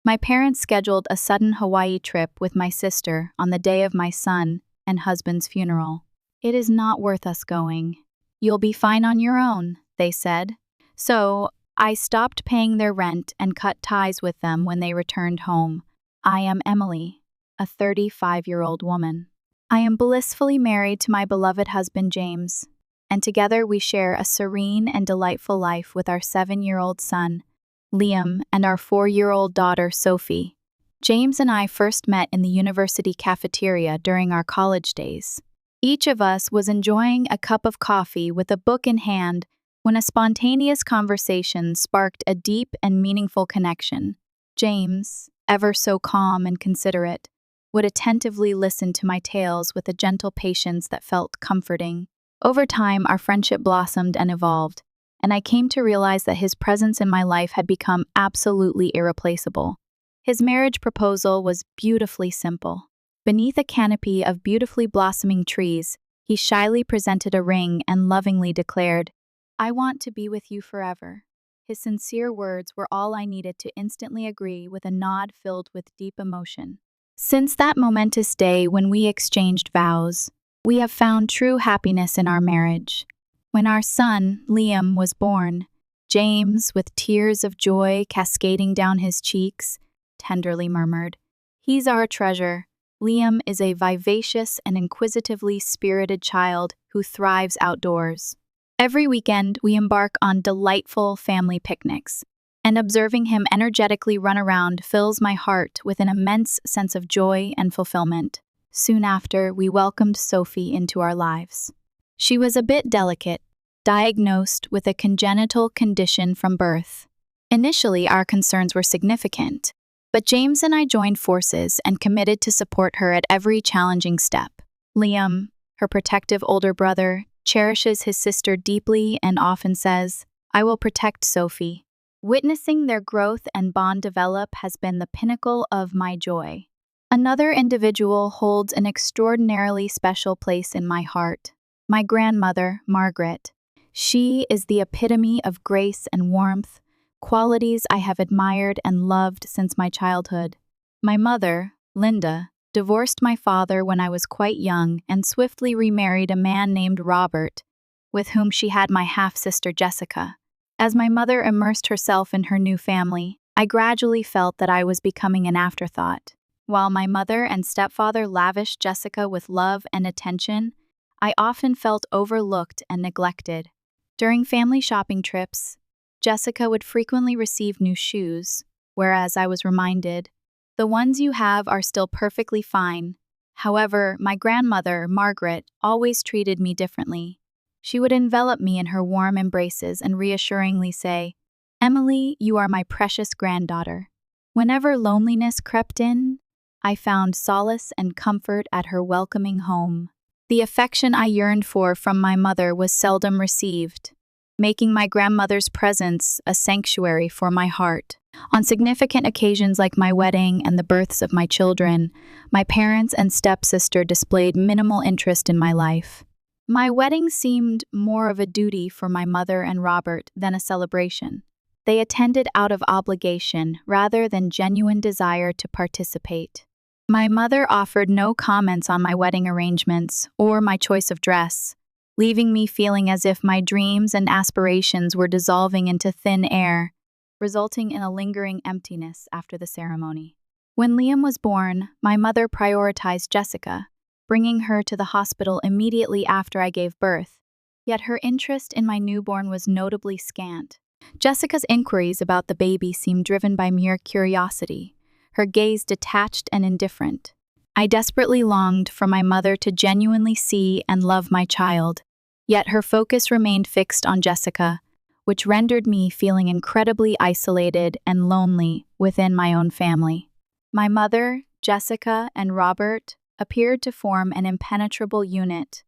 My parents scheduled a sudden Hawaii trip with my sister on the day of my son and husband's funeral. "It is not worth us going. You'll be fine on your own," they said. So, I stopped paying their rent and cut ties with them when they returned home. I am Emily, a 35-year-old woman. I am blissfully married to my beloved husband James, and together we share a serene and delightful life with our 7-year-old son, Liam, and our 4-year-old daughter, Sophie. James and I first met in the university cafeteria during our college days. Each of us was enjoying a cup of coffee with a book in hand when a spontaneous conversation sparked a deep and meaningful connection. James, ever so calm and considerate, would attentively listen to my tales with a gentle patience that felt comforting. Over time, our friendship blossomed and evolved, and I came to realize that his presence in my life had become absolutely irreplaceable. His marriage proposal was beautifully simple. Beneath a canopy of beautifully blossoming trees, he shyly presented a ring and lovingly declared, "I want to be with you forever." His sincere words were all I needed to instantly agree with a nod filled with deep emotion. Since that momentous day when we exchanged vows, we have found true happiness in our marriage. When our son, Liam, was born, James, with tears of joy cascading down his cheeks, tenderly murmured, "He's our treasure. Liam is a vivacious and inquisitively spirited child who thrives outdoors." Every weekend, we embark on delightful family picnics, and observing him energetically run around fills my heart with an immense sense of joy and fulfillment. Soon after, we welcomed Sophie into our lives. She was a bit delicate, diagnosed with a congenital condition from birth. Initially, our concerns were significant, but James and I joined forces and committed to support her at every challenging step. Liam, her protective older brother, cherishes his sister deeply and often says, "I will protect Sophie." Witnessing their growth and bond develop has been the pinnacle of my joy. Another individual holds an extraordinarily special place in my heart. My grandmother, Margaret. She is the epitome of grace and warmth, qualities I have admired and loved since my childhood. My mother, Linda, divorced my father when I was quite young and swiftly remarried a man named Robert, with whom she had my half-sister Jessica. As my mother immersed herself in her new family, I gradually felt that I was becoming an afterthought. While my mother and stepfather lavished Jessica with love and attention, I often felt overlooked and neglected. During family shopping trips, Jessica would frequently receive new shoes, whereas I was reminded, "The ones you have are still perfectly fine." However, my grandmother, Margaret, always treated me differently. She would envelop me in her warm embraces and reassuringly say, "Emily, you are my precious granddaughter." Whenever loneliness crept in, I found solace and comfort at her welcoming home. The affection I yearned for from my mother was seldom received, making my grandmother's presence a sanctuary for my heart. On significant occasions like my wedding and the births of my children, my parents and stepsister displayed minimal interest in my life. My wedding seemed more of a duty for my mother and Robert than a celebration. They attended out of obligation rather than genuine desire to participate. My mother offered no comments on my wedding arrangements or my choice of dress, leaving me feeling as if my dreams and aspirations were dissolving into thin air, resulting in a lingering emptiness after the ceremony. When Liam was born, my mother prioritized Jessica, bringing her to the hospital immediately after I gave birth. Yet her interest in my newborn was notably scant. Jessica's inquiries about the baby seemed driven by mere curiosity, her gaze detached and indifferent. I desperately longed for my mother to genuinely see and love my child, yet her focus remained fixed on Jessica, which rendered me feeling incredibly isolated and lonely within my own family. My mother, Jessica, and Robert appeared to form an impenetrable unit,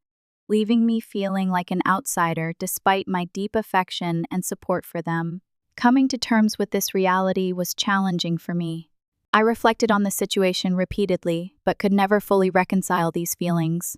leaving me feeling like an outsider despite my deep affection and support for them. Coming to terms with this reality was challenging for me. I reflected on the situation repeatedly, but could never fully reconcile these feelings.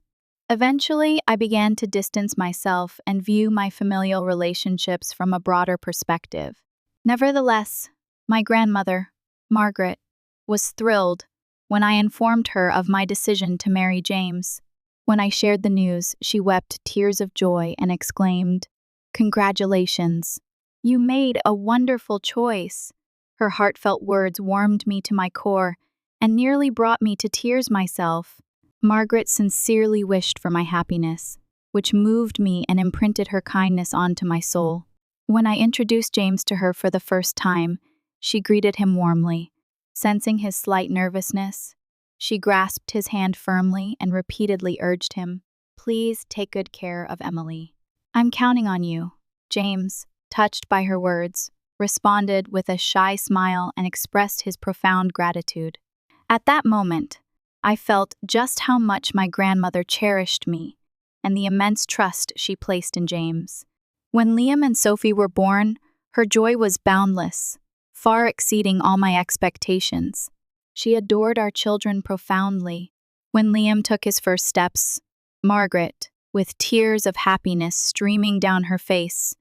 Eventually, I began to distance myself and view my familial relationships from a broader perspective. Nevertheless, my grandmother, Margaret, was thrilled when I informed her of my decision to marry James. When I shared the news, she wept tears of joy and exclaimed, "Congratulations! You made a wonderful choice." Her heartfelt words warmed me to my core and nearly brought me to tears myself. Margaret sincerely wished for my happiness, which moved me and imprinted her kindness onto my soul. When I introduced James to her for the first time, she greeted him warmly. Sensing his slight nervousness, she grasped his hand firmly and repeatedly urged him, "Please take good care of Emily." "I'm counting on you." James, touched by her words, responded with a shy smile and expressed his profound gratitude. At that moment, I felt just how much my grandmother cherished me and the immense trust she placed in James. When Liam and Sophie were born, her joy was boundless, far exceeding all my expectations. She adored our children profoundly. When Liam took his first steps, Margaret, with tears of happiness streaming down her face,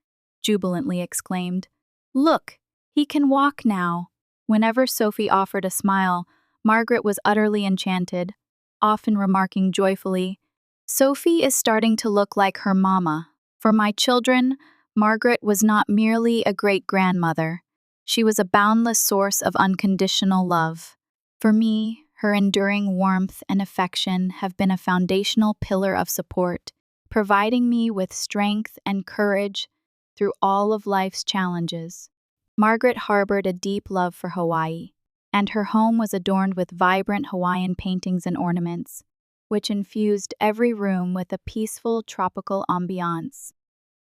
jubilantly exclaimed, "Look, he can walk now." Whenever Sophie offered a smile, Margaret was utterly enchanted, often remarking joyfully, "Sophie is starting to look like her mama." For my children, Margaret was not merely a great-grandmother. She was a boundless source of unconditional love. For me, her enduring warmth and affection have been a foundational pillar of support, providing me with strength and courage through all of life's challenges. Margaret harbored a deep love for Hawaii, and her home was adorned with vibrant Hawaiian paintings and ornaments, which infused every room with a peaceful tropical ambiance.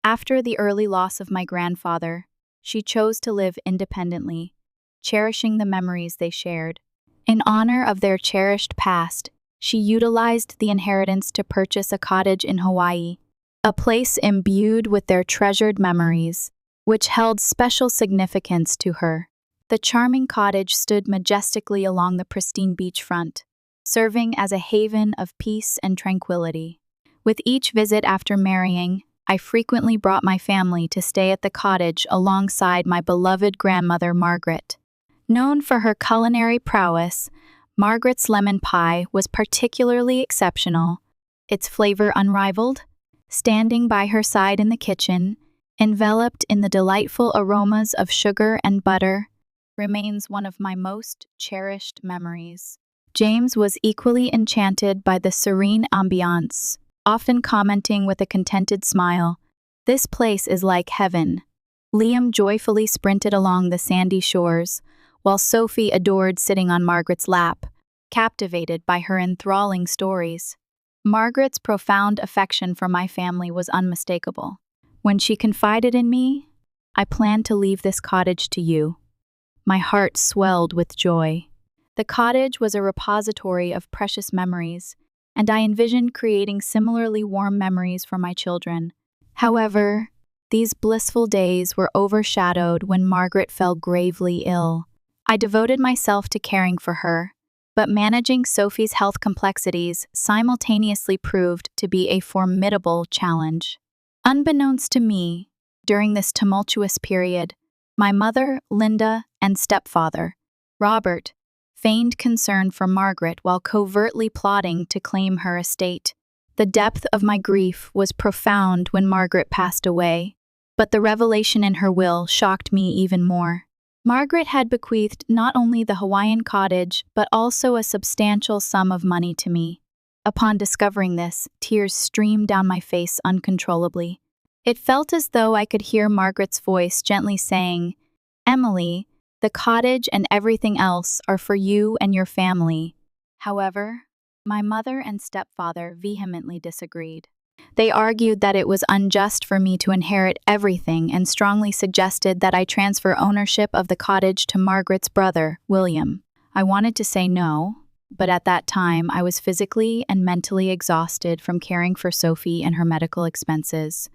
After the early loss of my grandfather, she chose to live independently, cherishing the memories they shared. In honor of their cherished past, she utilized the inheritance to purchase a cottage in Hawaii, a place imbued with their treasured memories, which held special significance to her. The charming cottage stood majestically along the pristine beachfront, serving as a haven of peace and tranquility. With each visit after marrying, I frequently brought my family to stay at the cottage alongside my beloved grandmother Margaret. Known for her culinary prowess, Margaret's lemon pie was particularly exceptional, its flavor unrivaled. Standing by her side in the kitchen, enveloped in the delightful aromas of sugar and butter, remains one of my most cherished memories. James was equally enchanted by the serene ambiance, often commenting with a contented smile, "This place is like heaven." Liam joyfully sprinted along the sandy shores, while Sophie adored sitting on Margaret's lap, captivated by her enthralling stories. Margaret's profound affection for my family was unmistakable. When she confided in me, "I plan to leave this cottage to you," my heart swelled with joy. The cottage was a repository of precious memories, and I envisioned creating similarly warm memories for my children. However, these blissful days were overshadowed when Margaret fell gravely ill. I devoted myself to caring for her, but managing Sophie's health complexities simultaneously proved to be a formidable challenge. Unbeknownst to me, during this tumultuous period, my mother, Linda, and stepfather, Robert, feigned concern for Margaret while covertly plotting to claim her estate. The depth of my grief was profound when Margaret passed away, but the revelation in her will shocked me even more. Margaret had bequeathed not only the Hawaiian cottage, but also a substantial sum of money to me. Upon discovering this, tears streamed down my face uncontrollably. It felt as though I could hear Margaret's voice gently saying, "Emily, the cottage and everything else are for you and your family." However, my mother and stepfather vehemently disagreed. They argued that it was unjust for me to inherit everything and strongly suggested that I transfer ownership of the cottage to Margaret's brother, William. I wanted to say no, but at that time I was physically and mentally exhausted from caring for Sophie and her medical expenses.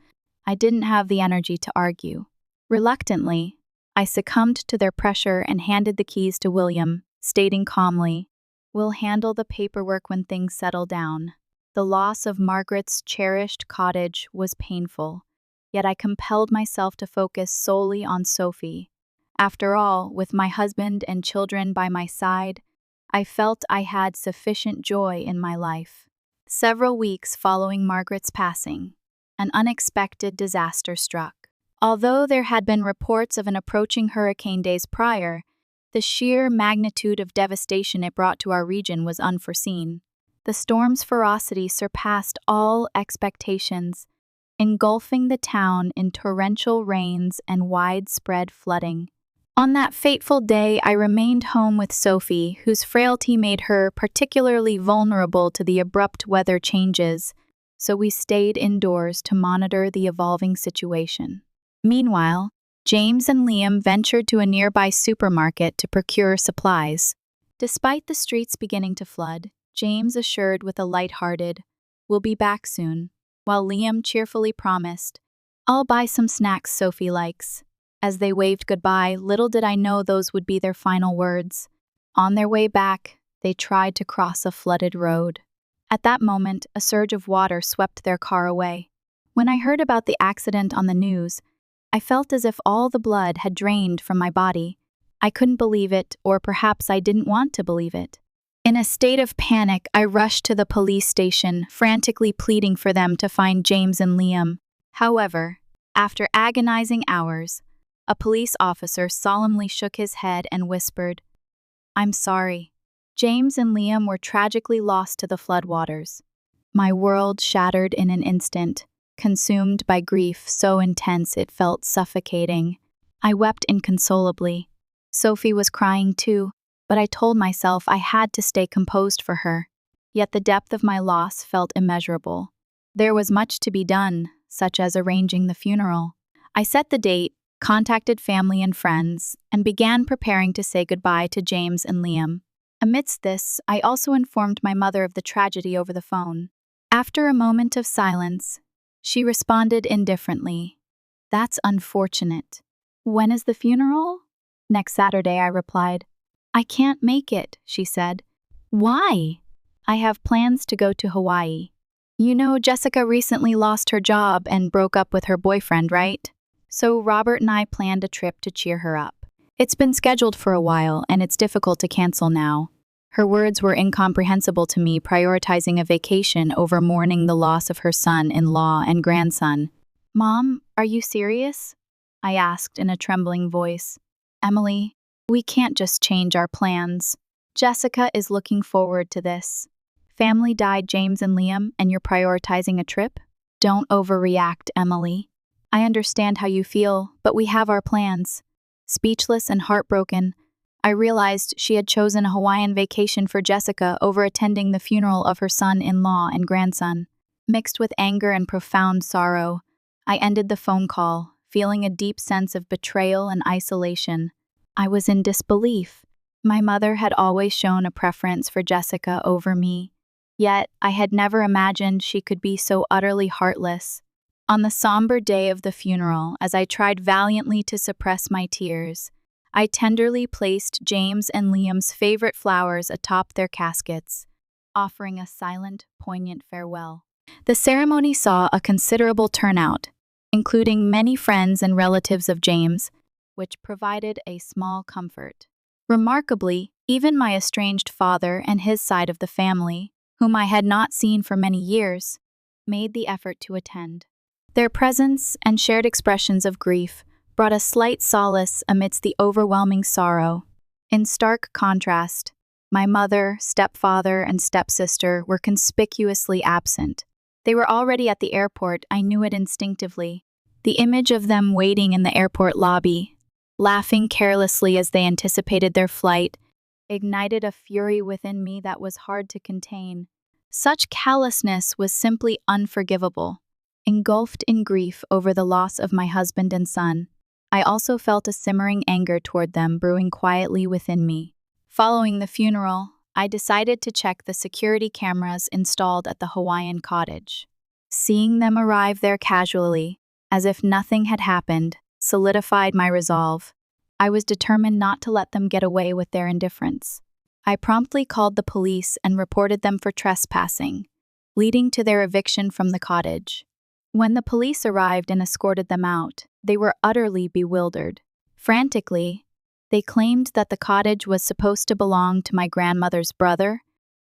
I didn't have the energy to argue. Reluctantly, I succumbed to their pressure and handed the keys to William, stating calmly, "We'll handle the paperwork when things settle down." The loss of Margaret's cherished cottage was painful, yet I compelled myself to focus solely on Sophie. After all, with my husband and children by my side, I felt I had sufficient joy in my life. Several weeks following Margaret's passing, an unexpected disaster struck. Although there had been reports of an approaching hurricane days prior, the sheer magnitude of devastation it brought to our region was unforeseen. The storm's ferocity surpassed all expectations, engulfing the town in torrential rains and widespread flooding. On that fateful day, I remained home with Sophie, whose frailty made her particularly vulnerable to the abrupt weather changes, so we stayed indoors to monitor the evolving situation. Meanwhile, James and Liam ventured to a nearby supermarket to procure supplies. Despite the streets beginning to flood, James assured with a light-hearted, "We'll be back soon," while Liam cheerfully promised, "I'll buy some snacks Sophie likes." As they waved goodbye, little did I know those would be their final words. On their way back, they tried to cross a flooded road. At that moment, a surge of water swept their car away. When I heard about the accident on the news, I felt as if all the blood had drained from my body. I couldn't believe it, or perhaps I didn't want to believe it. In a state of panic, I rushed to the police station, frantically pleading for them to find James and Liam. However, after agonizing hours, a police officer solemnly shook his head and whispered, "I'm sorry. James and Liam were tragically lost to the floodwaters." My world shattered in an instant, consumed by grief so intense it felt suffocating. I wept inconsolably. Sophie was crying too, but I told myself I had to stay composed for her. Yet the depth of my loss felt immeasurable. There was much to be done, such as arranging the funeral. I set the date, contacted family and friends, and began preparing to say goodbye to James and Liam. Amidst this, I also informed my mother of the tragedy over the phone. After a moment of silence, she responded indifferently, "That's unfortunate. When is the funeral?" "Next Saturday," I replied. "I can't make it," she said. "Why?" "I have plans to go to Hawaii. You know, Jessica recently lost her job and broke up with her boyfriend, right? So Robert and I planned a trip to cheer her up. It's been scheduled for a while, and it's difficult to cancel now." Her words were incomprehensible to me, prioritizing a vacation over mourning the loss of her son-in-law and grandson. "Mom, are you serious?" I asked in a trembling voice. "Emily, we can't just change our plans. Jessica is looking forward to this. Family died James and Liam, and you're prioritizing a trip? Don't overreact, Emily. I understand how you feel, but we have our plans." Speechless and heartbroken, I realized she had chosen a Hawaiian vacation for Jessica over attending the funeral of her son-in-law and grandson. Mixed with anger and profound sorrow, I ended the phone call, feeling a deep sense of betrayal and isolation. I was in disbelief. My mother had always shown a preference for Jessica over me, yet I had never imagined she could be so utterly heartless. On the somber day of the funeral, as I tried valiantly to suppress my tears, I tenderly placed James and Liam's favorite flowers atop their caskets, offering a silent, poignant farewell. The ceremony saw a considerable turnout, including many friends and relatives of James, which provided a small comfort. Remarkably, even my estranged father and his side of the family, whom I had not seen for many years, made the effort to attend. Their presence and shared expressions of grief brought a slight solace amidst the overwhelming sorrow. In stark contrast, my mother, stepfather, and stepsister were conspicuously absent. They were already at the airport, I knew it instinctively. The image of them waiting in the airport lobby, laughing carelessly as they anticipated their flight, ignited a fury within me that was hard to contain. Such callousness was simply unforgivable. Engulfed in grief over the loss of my husband and son, I also felt a simmering anger toward them brewing quietly within me. Following the funeral, I decided to check the security cameras installed at the Hawaiian cottage. Seeing them arrive there casually, as if nothing had happened, solidified my resolve. I was determined not to let them get away with their indifference. I promptly called the police and reported them for trespassing, leading to their eviction from the cottage. When the police arrived and escorted them out, they were utterly bewildered. Frantically, they claimed that the cottage was supposed to belong to my grandmother's brother,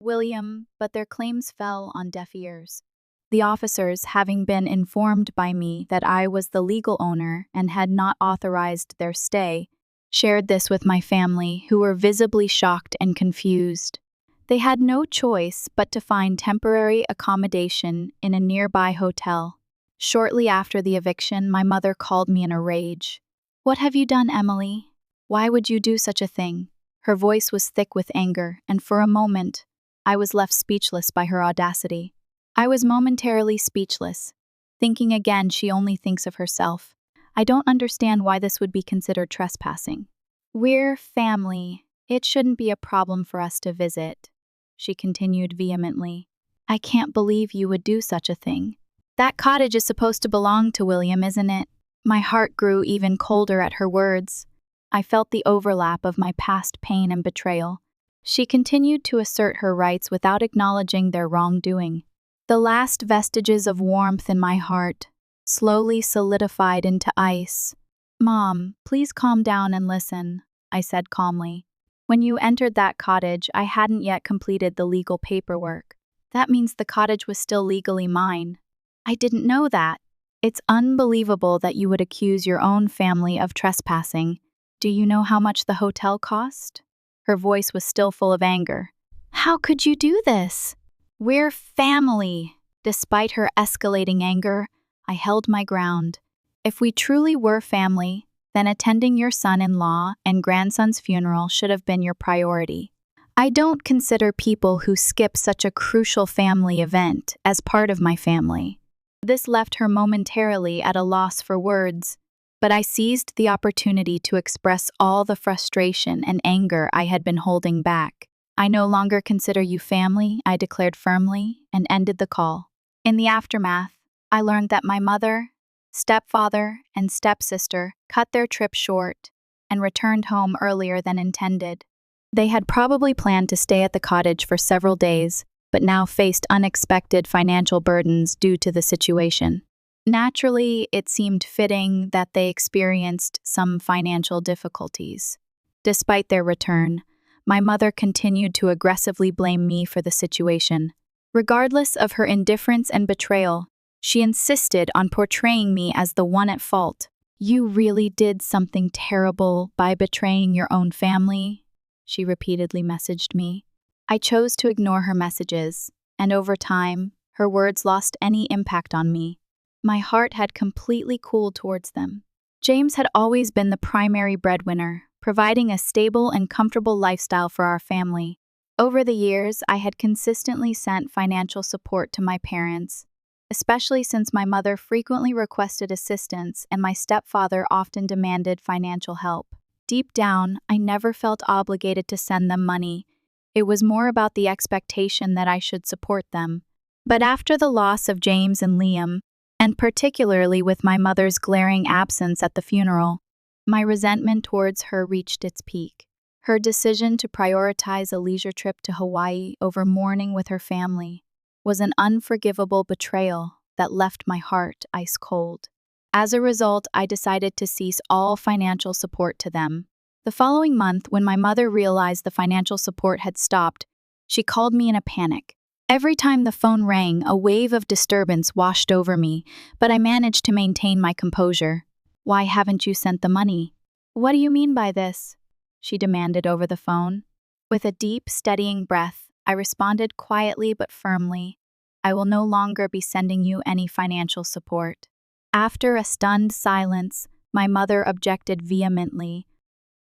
William, but their claims fell on deaf ears. The officers, having been informed by me that I was the legal owner and had not authorized their stay, shared this with my family, who were visibly shocked and confused. They had no choice but to find temporary accommodation in a nearby hotel. Shortly after the eviction, my mother called me in a rage. "What have you done, Emily? Why would you do such a thing?" Her voice was thick with anger, and for a moment, I was left speechless by her audacity. I was momentarily speechless, thinking again she only thinks of herself. I don't understand why this would be considered trespassing. "We're family. It shouldn't be a problem for us to visit," she continued vehemently. "I can't believe you would do such a thing. That cottage is supposed to belong to William, isn't it?" My heart grew even colder at her words. I felt the overlap of my past pain and betrayal. She continued to assert her rights without acknowledging their wrongdoing. The last vestiges of warmth in my heart slowly solidified into ice. "Mom, please calm down and listen," I said calmly. "When you entered that cottage, I hadn't yet completed the legal paperwork. That means the cottage was still legally mine. I didn't know that. It's unbelievable that you would accuse your own family of trespassing. Do you know how much the hotel cost?" Her voice was still full of anger. "How could you do this? We're family." Despite her escalating anger, I held my ground. If we truly were family, then attending your son-in-law and grandson's funeral should have been your priority. I don't consider people who skip such a crucial family event as part of my family. This left her momentarily at a loss for words, but I seized the opportunity to express all the frustration and anger I had been holding back. "I no longer consider you family," I declared firmly, and ended the call. In the aftermath, I learned that my mother, stepfather, and stepsister cut their trip short and returned home earlier than intended. They had probably planned to stay at the cottage for several days, but now faced unexpected financial burdens due to the situation. Naturally, it seemed fitting that they experienced some financial difficulties. Despite their return, my mother continued to aggressively blame me for the situation. Regardless of her indifference and betrayal, she insisted on portraying me as the one at fault. "You really did something terrible by betraying your own family," she repeatedly messaged me. I chose to ignore her messages, and over time, her words lost any impact on me. My heart had completely cooled towards them. James had always been the primary breadwinner, providing a stable and comfortable lifestyle for our family. Over the years, I had consistently sent financial support to my parents, especially since my mother frequently requested assistance and my stepfather often demanded financial help. Deep down, I never felt obligated to send them money. It was more about the expectation that I should support them. But after the loss of James and Liam, and particularly with my mother's glaring absence at the funeral, my resentment towards her reached its peak. Her decision to prioritize a leisure trip to Hawaii over mourning with her family was an unforgivable betrayal that left my heart ice cold. As a result, I decided to cease all financial support to them. The following month, when my mother realized the financial support had stopped, she called me in a panic. Every time the phone rang, a wave of disturbance washed over me, but I managed to maintain my composure. "Why haven't you sent the money?" "What do you mean by this?" she demanded over the phone. With a deep, steadying breath, I responded quietly but firmly, "I will no longer be sending you any financial support." After a stunned silence, my mother objected vehemently.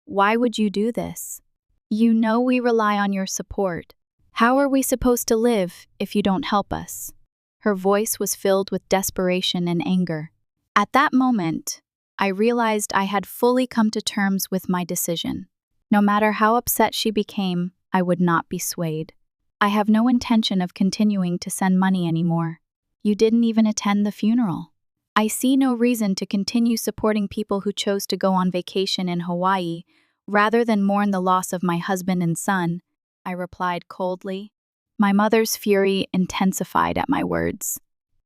"Why would you do this? You know we rely on your support. How are we supposed to live if you don't help us?" Her voice was filled with desperation and anger. At that moment, I realized I had fully come to terms with my decision. No matter how upset she became, I would not be swayed. "I have no intention of continuing to send money anymore. You didn't even attend the funeral. I see no reason to continue supporting people who chose to go on vacation in Hawaii rather than mourn the loss of my husband and son," I replied coldly. My mother's fury intensified at my words.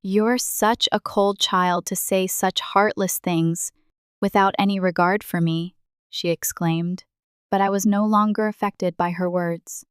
"You're such a cold child to say such heartless things without any regard for me. she exclaimed, but I was no longer affected by her words.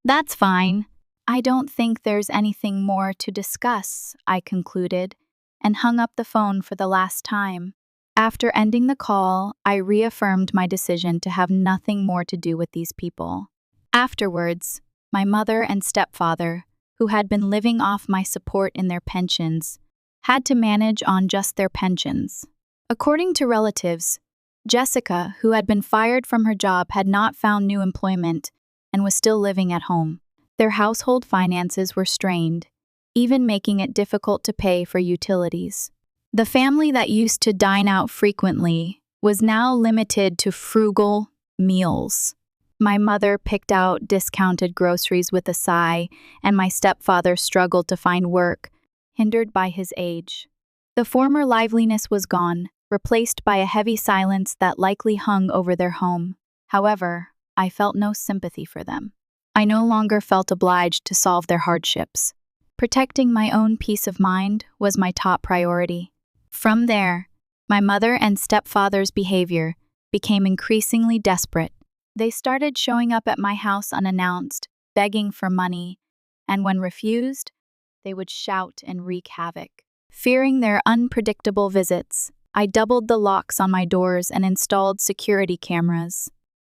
That's fine. I don't think there's anything more to discuss, I concluded, and hung up the phone for the last time. After ending the call, I reaffirmed my decision to have nothing more to do with these people. Afterwards, my mother and stepfather, who had been living off my support in their pensions, had to manage on just their pensions. According to relatives, Jessica, who had been fired from her job, had not found new employment and was still living at home. Their household finances were strained, even making it difficult to pay for utilities. The family that used to dine out frequently was now limited to frugal meals. My mother picked out discounted groceries with a sigh, and my stepfather struggled to find work, hindered by his age. The former liveliness was gone, replaced by a heavy silence that likely hung over their home. However, I felt no sympathy for them. I no longer felt obliged to solve their hardships. Protecting my own peace of mind was my top priority. From there, my mother and stepfather's behavior became increasingly desperate. They started showing up at my house unannounced, begging for money, and when refused, they would shout and wreak havoc. Fearing their unpredictable visits, I doubled the locks on my doors and installed security cameras.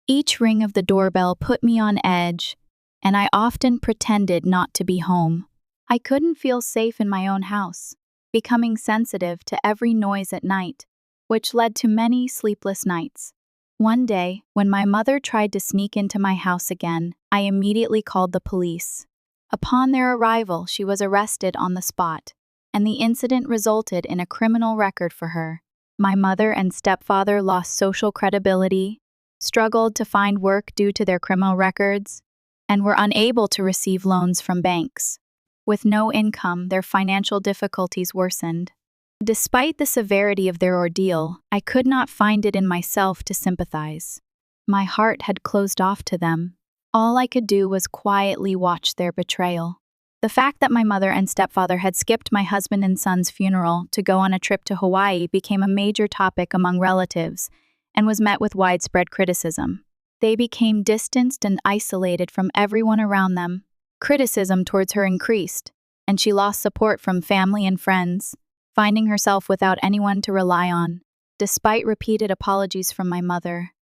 Each ring of the doorbell put me on edge, and I often pretended not to be home. I couldn't feel safe in my own house, becoming sensitive to every noise at night, which led to many sleepless nights. One day, when my mother tried to sneak into my house again, I immediately called the police. Upon their arrival, she was arrested on the spot, and the incident resulted in a criminal record for her. My mother and stepfather lost social credibility, struggled to find work due to their criminal records, and were unable to receive loans from banks. With no income, their financial difficulties worsened. Despite the severity of their ordeal, I could not find it in myself to sympathize. My heart had closed off to them. All I could do was quietly watch their betrayal. The fact that my mother and stepfather had skipped my husband and son's funeral to go on a trip to Hawaii became a major topic among relatives and was met with widespread criticism. They became distanced and isolated from everyone around them. Criticism towards her increased, and she lost support from family and friends, finding herself without anyone to rely on. Despite repeated apologies from my mother,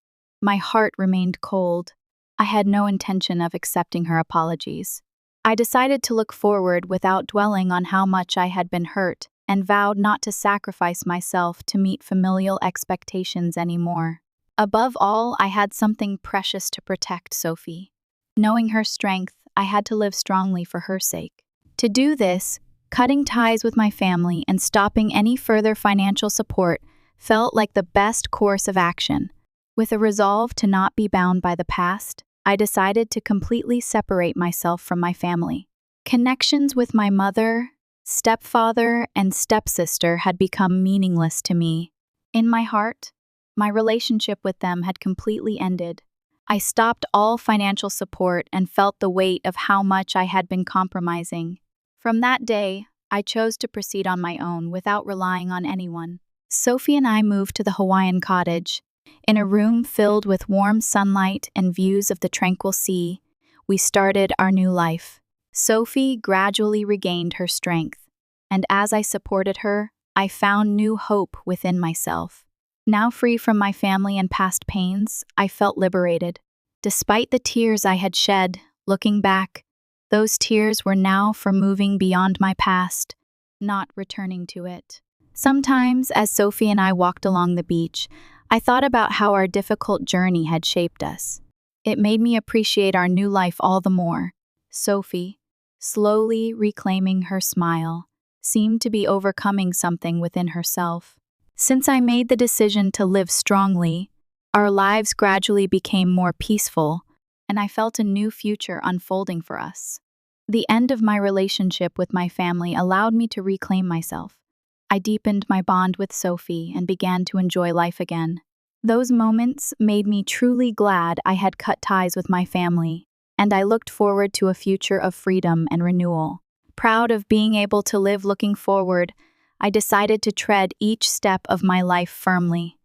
my heart remained cold. I had no intention of accepting her apologies. I decided to look forward without dwelling on how much I had been hurt, and vowed not to sacrifice myself to meet familial expectations anymore. Above all, I had something precious to protect Sophie. Knowing her strength, I had to live strongly for her sake. To do this, cutting ties with my family and stopping any further financial support felt like the best course of action. With a resolve to not be bound by the past, I decided to completely separate myself from my family. Connections with my mother, stepfather, and stepsister had become meaningless to me. In my heart, my relationship with them had completely ended. I stopped all financial support and felt the weight of how much I had been compromising. From that day, I chose to proceed on my own without relying on anyone. Sophie and I moved to the Hawaiian cottage. In a room filled with warm sunlight and views of the tranquil sea, we started our new life. Sophie gradually regained her strength, and as I supported her, I found new hope within myself. Now free from my family and past pains, I felt liberated. Despite the tears I had shed, looking back, those tears were now for moving beyond my past, not returning to it. Sometimes, as Sophie and I walked along the beach, I thought about how our difficult journey had shaped us. It made me appreciate our new life all the more. Sophie, slowly reclaiming her smile, seemed to be overcoming something within herself. Since I made the decision to live strongly, our lives gradually became more peaceful, and I felt a new future unfolding for us. The end of my relationship with my family allowed me to reclaim myself. I deepened my bond with Sophie and began to enjoy life again. Those moments made me truly glad I had cut ties with my family, and I looked forward to a future of freedom and renewal. Proud of being able to live looking forward, I decided to tread each step of my life firmly.